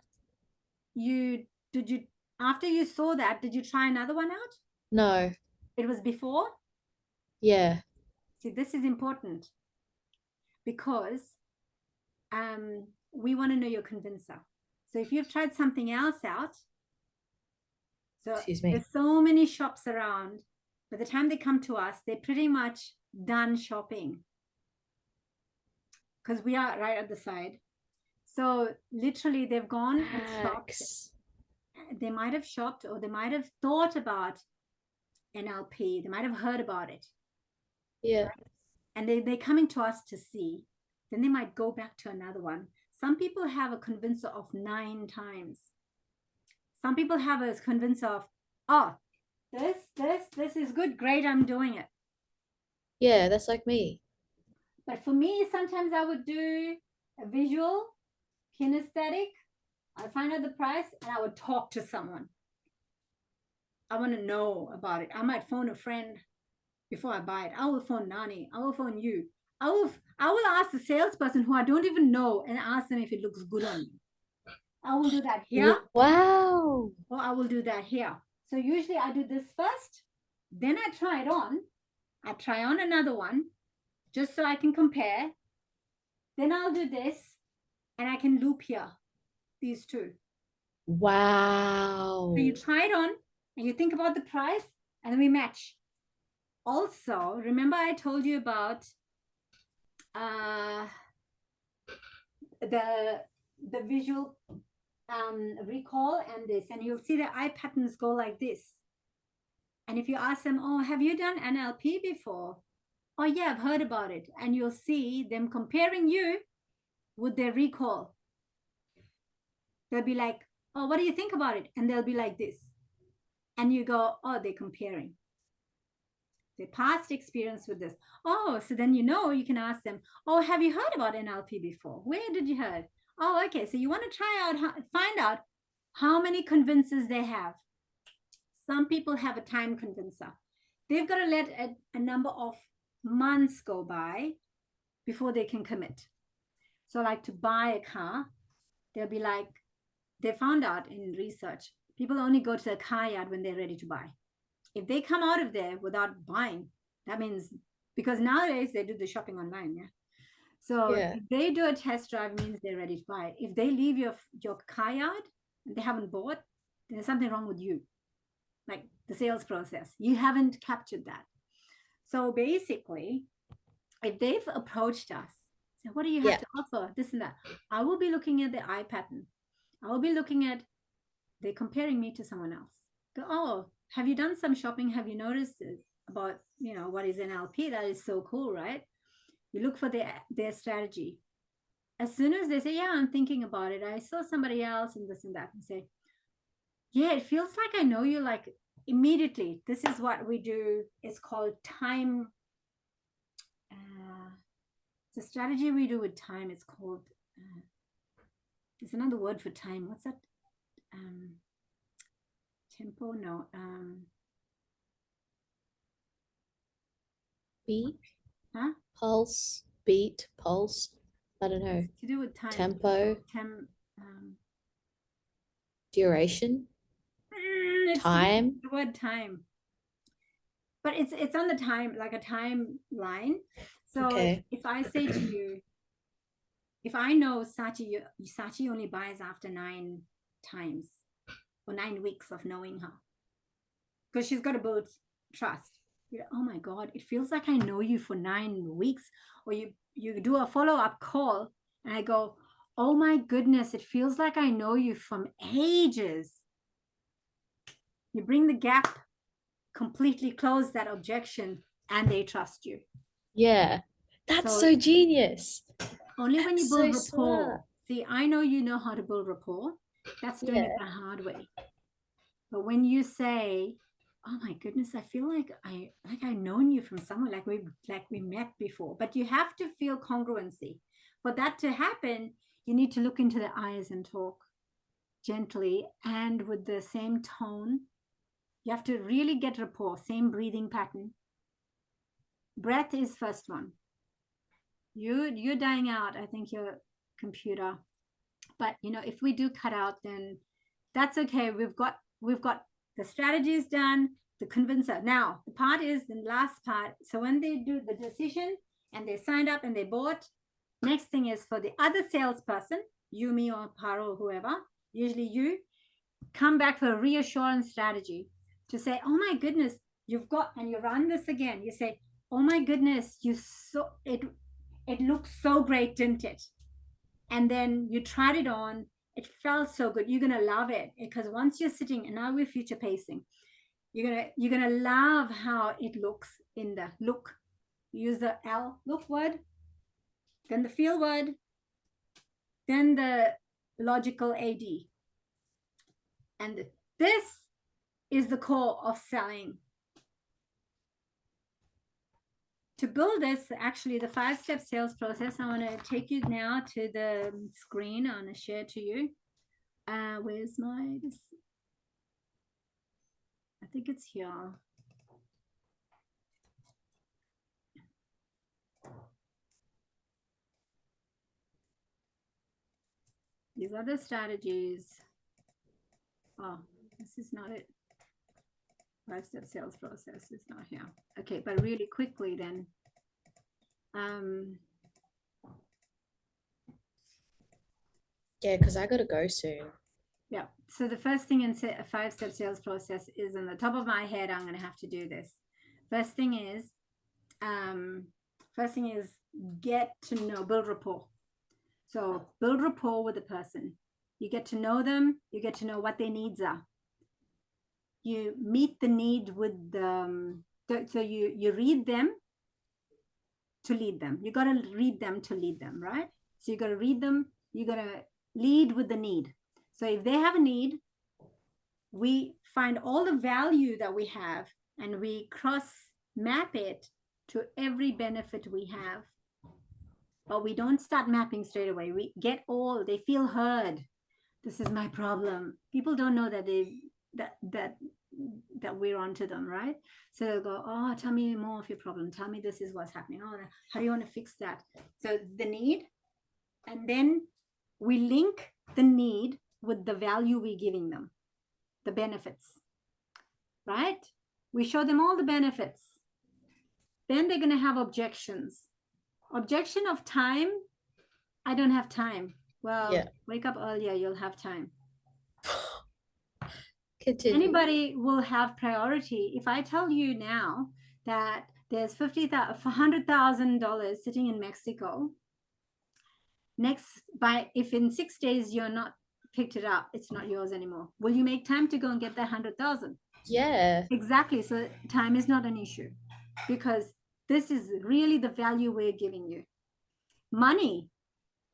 did you after you saw that, did you try another one out? No. It was before? Yeah. See, this is important because we want to know your convincer. So if you've tried something else out, so Excuse me. there's so many shops around. By the time they come to us, they're pretty much done shopping because we are right at the side. So literally they've gone and shopped. Max. They might have shopped or they might have thought about NLP. They might have heard about it. Yeah. Right? And they're coming to us to see. Then they might go back to another one. Some people have a convincer of 9 times. Some people have a convincer of, oh, this is good. Great, I'm doing it. Yeah, that's like me. But for me, sometimes I would do a visual, kinesthetic. I'd find out the price and I would talk to someone. I want to know about it. I might phone a friend before I buy it. I will phone Nani. I will phone you. I will ask the salesperson who I don't even know and ask them if it looks good on me. I will do that here. Wow. Or I will do that here. So usually I do this first, then I try it on. I try on another one just so I can compare. Then I'll do this and I can loop here, these two. Wow. So you try it on and you think about the price and then we match. Also, remember I told you about the visual recall and this, and you'll see the eye patterns go like this. And if you ask them, oh, have you done NLP before? Oh, yeah, I've heard about it. And you'll see them comparing you with their recall. They'll be like, oh, what do you think about it? And they'll be like this. And you go, oh, they're comparing their past experience with this. Oh, so then you can ask them, oh, have you heard about NLP before? Where did you heard? Oh, okay. So you want to try out, find out how many convincers they have. Some people have a time convincer. They've got to let a number of months go by before they can commit. So like to buy a car, they'll be like, they found out in research, people only go to the car yard when they're ready to buy. If they come out of there without buying, that means, because nowadays they do the shopping online, yeah. So if they do a test drive, it means they're ready to buy. If they leave your car yard and they haven't bought, then there's something wrong with you, like the sales process. You haven't captured that. So basically, if they've approached us, so what do you have to offer? This and that. I will be looking at the eye pattern. I will be looking at, they're comparing me to someone else. Go, oh, have you done some shopping? Have you noticed about, what is NLP? That is so cool, right? You look for their strategy. As soon as they say, yeah, I'm thinking about it. I saw somebody else and this and that, and say, yeah, it feels like I know you, like immediately. This is what we do. It's called time. The strategy we do with time, it's called, there's another word for time. What's that? Tempo? No. Beat? Huh? Pulse? Beat? Pulse? I don't know. It's to do with time. Tempo? Duration? Time? The word time. But it's on the time, like a timeline. So if I say to you, if I know Sachi only buys after 9 times or 9 weeks of knowing her, because she's got to build trust. You're like, oh my God, it feels like I know you for 9 weeks. Or you do a follow-up call and I go, oh my goodness, it feels like I know you from ages. You bring the gap, completely close that objection, and they trust you. Yeah. That's so genius. Only when you build rapport. Smart. See, I know you know how to build rapport. That's doing it the hard way. But when you say, oh my goodness, I feel like I've known you from somewhere, like we met before. But you have to feel congruency. For that to happen, you need to look into the eyes and talk gently and with the same tone. You have to really get rapport, same breathing pattern. Breath is first one. You're dying out, I think, your computer. But if we do cut out, then that's okay. We've got the strategies done, the convincer. Now the part is the last part. So when they do the decision and they signed up and they bought, next thing is for the other salesperson, you, me, or Paro, or whoever, usually you, come back for a reassurance strategy to say, oh my goodness, you've got, and you run this again. You say, oh my goodness, it looks so great, didn't it? And then you tried it on. It felt so good. You're gonna love it, because once you're sitting, and now we're future pacing, you're gonna love how it looks in the look. Use the look word, then the feel word, then the logical AD. And this is the core of selling. To build this, actually, the 5-step sales process, I want to take you now to the screen. I want to share to you. Where's my... I think it's here. These are the strategies. Oh, this is not it. 5-step sales process is not here. Okay, but really quickly then. Yeah, because I gotta go soon. Yeah. So the first thing in a 5-step sales process is on the top of my head. I'm going to have to do this. First thing is get to know, build rapport. So build rapport with the person. You get to know them. You get to know what their needs are. You meet the need with them. So you read them to lead them. You got to read them to lead them, right? So you got to read them. You got to lead with the need. So if they have a need, we find all the value that we have and we cross map it to every benefit we have. But we don't start mapping straight away. We get all, they feel heard. This is my problem. People don't know that that we're onto them, right? So they'll go, oh, tell me more of your problem. Tell me this is what's happening. Oh, how do you want to fix that? So the need, and then we link the need with the value we're giving them, the benefits, right? We show them all the benefits. Then they're going to have objections. Objection of time. I don't have time. Well, Yeah. wake up earlier. You'll have time. Continue. Anybody will have priority. If I tell you now that there's $100,000 sitting in Mexico, if in 6 days you're not picked it up, it's not yours anymore. Will you make time to go and get that 100,000? Yeah. Exactly. So time is not an issue because this is really the value we're giving you. Money.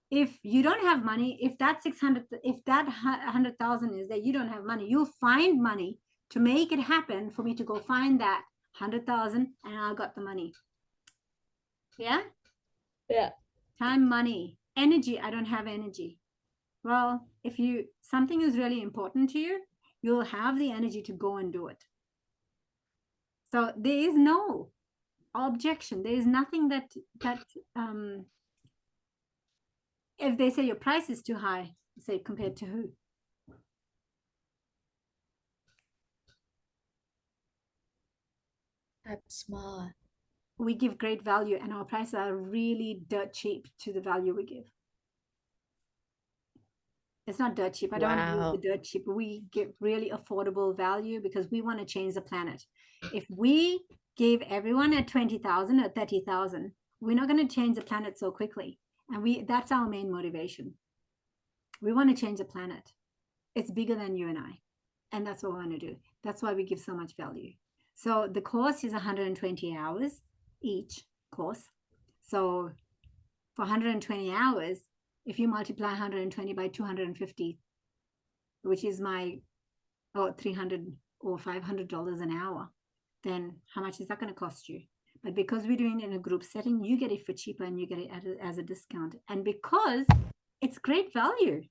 If you don't have money, if that 100,000 is that you don't have money, you'll find money to make it happen for me to go find that 100,000 and I got the money. Yeah. Yeah. Time, money, energy. I don't have energy. Well, if something is really important to you, you'll have the energy to go and do it. So there is no objection. There is nothing that if they say your price is too high, say compared to who? That's smart. We give great value and our prices are really dirt cheap to the value we give. It's not dirt cheap. I don't want to use the dirt cheap. We give really affordable value because we want to change the planet. If we gave everyone at 20,000 or 30,000, we're not going to change the planet so quickly. And that's our main motivation. We want to change the planet. It's bigger than you and I. And that's what we want to do. That's why we give so much value. So the course is 120 hours each course. So for 120 hours, if you multiply 120 by 250, which is my $300 or $500 an hour, then how much is that going to cost you? But because we're doing it in a group setting, you get it for cheaper and you get it as a discount. And because it's great value,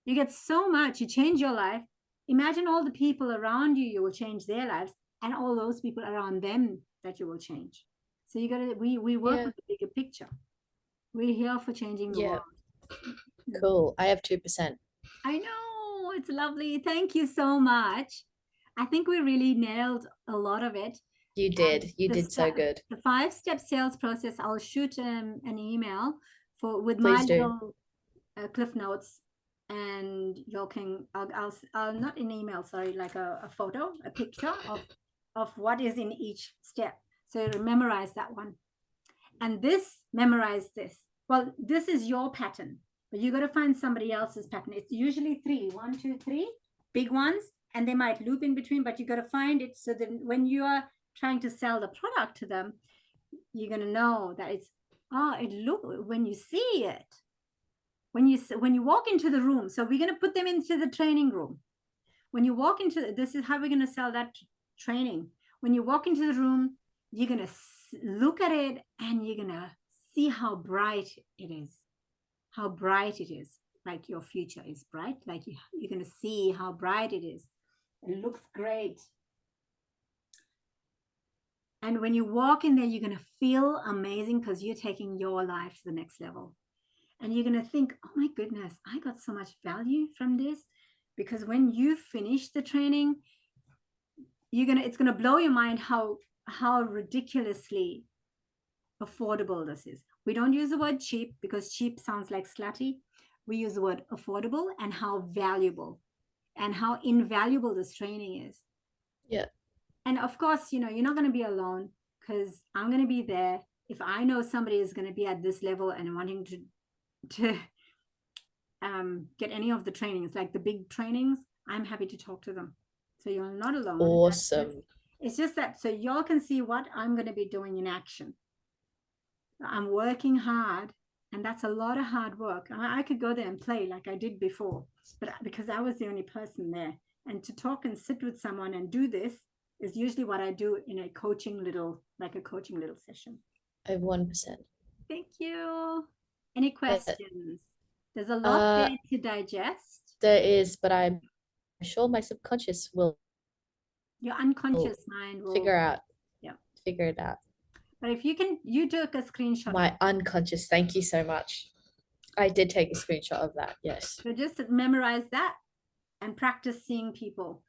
you get so much, you change your life. Imagine all the people around you will change their lives, and all those people around them that you will change. So we work with the bigger picture. We're here for changing the world. Cool. I have 2%. I know, it's lovely. Thank you so much. I think we really nailed a lot of it. You did. You did so good. The 5-step sales process, I'll shoot an email with Please my do. little cliff notes, and y'all can, I'll not an email, sorry, like a photo, a picture of what is in each step. So memorize that one. And memorize this. Well, this is your pattern, but you got to find somebody else's pattern. It's usually 3, 1, 2, 3 big ones, and they might loop in between, but you got to find it so that when you are trying to sell the product to them, you're going to know that when you see it, when you walk into the room. So we're going to put them into the training room. When you walk into, this is how we're going to sell that training. When you walk into the room, you're going to look at it and you're going to see how bright it is. How bright it is. Like your future is bright. Like you're going to see how bright it is. It looks great. And when you walk in there, you're going to feel amazing because you're taking your life to the next level. And you're going to think, oh my goodness, I got so much value from this. Because when you finish the training, it's going to blow your mind how ridiculously affordable this is. We don't use the word cheap because cheap sounds like slutty. We use the word affordable, and how valuable and how invaluable this training is. Yeah. And of course, you're not going to be alone, because I'm going to be there. If I know somebody is going to be at this level and wanting to get any of the trainings, like the big trainings, I'm happy to talk to them. So you're not alone. Awesome. It's just that so y'all can see what I'm going to be doing in action. I'm working hard, and that's a lot of hard work. I could go there and play like I did before, but because I was the only person there, and to talk and sit with someone and do this is usually what I do in a coaching little session. Over 1%. Thank you. Any questions? There's a lot there to digest. There is, but I'm sure my subconscious will Your unconscious mind will figure it out. But if you took a screenshot. My unconscious, thank you so much. I did take a screenshot of that, yes. So just memorize that and practice seeing people.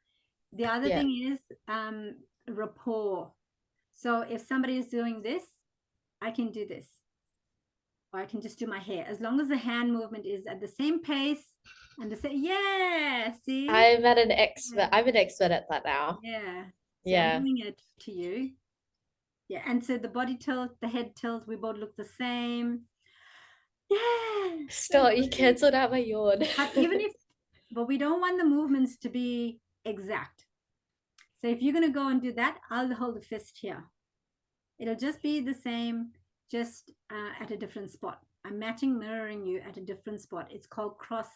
The other thing is rapport. So if somebody is doing this, I can do this. Or I can just do my hair. As long as the hand movement is at the same pace and see? I'm an expert at that now. Yeah. Yeah. I'm doing it to you. Yeah. And so the body tilt, the head tilt, we both look the same. Yeah. Stop, you cancelled out my yawn. But we don't want the movements to be exact. So if you're going to go and do that, I'll hold the fist here. It'll just be the same, just at a different spot. I'm mirroring you at a different spot. It's called cross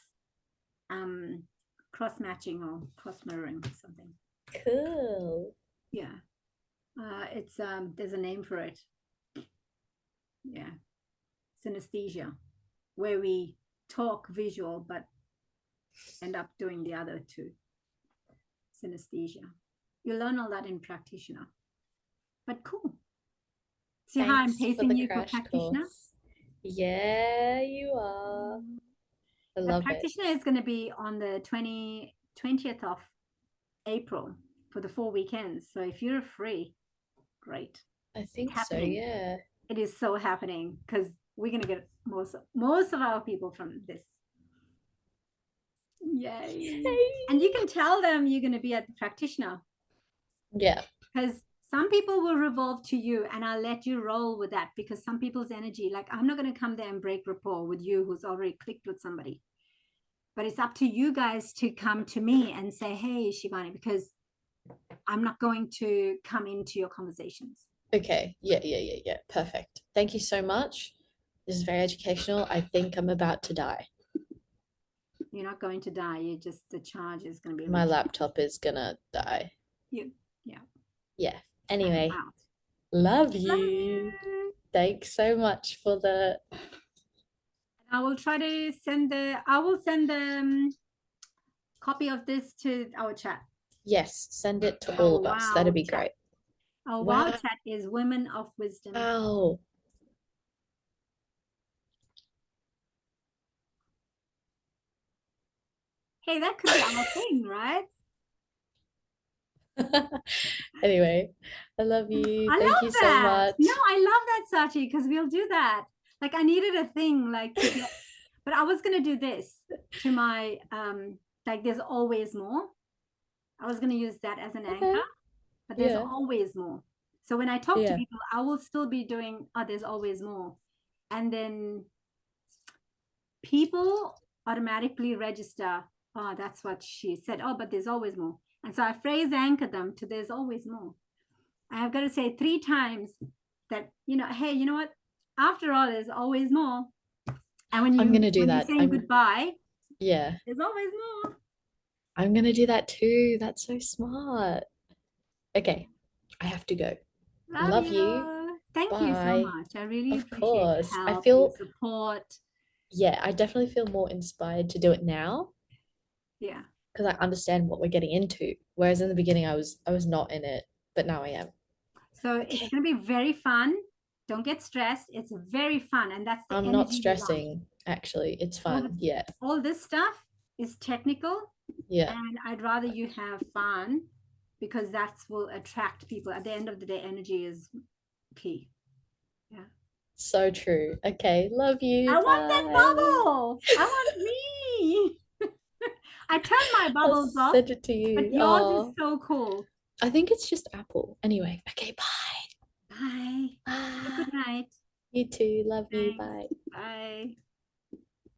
matching or cross mirroring or something. Cool. Yeah. It's there's a name for it. Yeah. Synesthesia, where we talk visual but end up doing the other two. Synesthesia. You learn all that in practitioner. But cool. See how I'm pacing you for practitioner? Yeah, you are. I love it. Practitioner is going to be on the 20th of April for the 4 weekends. So if you're free, great. I think so, yeah. It is so happening because we're going to get most of our people from this. Yay. And you can tell them you're going to be at the practitioner. Yeah. Because some people will revolve to you, and I'll let you roll with that, because some people's energy, like I'm not going to come there and break rapport with you who's already clicked with somebody. But it's up to you guys to come to me and say, hey, Shivani, because I'm not going to come into your conversations. Okay. Yeah. Perfect. Thank you so much. This is very educational. I think I'm about to die. You're not going to die. You're just, the charge is going to be. My laptop is going to die. Yeah. Anyway, love you. Thanks so much for the. I will try to send the copy of this to our chat. Yes, send it to all of us. That'd be great. Our wow chat is Women of Wisdom. Wow. Hey, that could be our thing, right? Anyway, I love you. Thank you so much. No, I love that, Sachi, because we'll do that. Like I needed a thing like to get, but I was gonna do this to my like there's always more. I was gonna use that as an anchor, but there's always more. So when I talk to people, I will still be doing, oh, there's always more. And then people automatically register, oh, that's what she said. Oh, but there's always more. And so I phrase anchor them to there's always more. I've got to say 3 times that, hey, you know what? After all, there's always more. And when I'm going to do that. You're saying goodbye, there's always more. I'm going to do that too. That's so smart. Okay. I have to go. Love you. Thank you so much. I really appreciate your help, I feel your support. Yeah, I definitely feel more inspired to do it now. Yeah. because I understand what we're getting into. Whereas in the beginning, I was not in it, but now I am. So it's Okay. going to be very fun. Don't get stressed. It's very fun. And that's the I'm energy not we want. stressing, actually. It's fun. Yeah. All this stuff is technical. Yeah. And I'd rather you have fun because that will attract people. At the end of the day, energy is key. Yeah. So true. Okay. Love you. I want that Bye. bubble. I want me. I turned my I'll bubbles off, send it to but you. yours Oh, is so cool. I think it's just Apple. Anyway. Okay. Bye. Bye. Have a Bye. good night. You too. Love you. Thanks. Bye. Bye.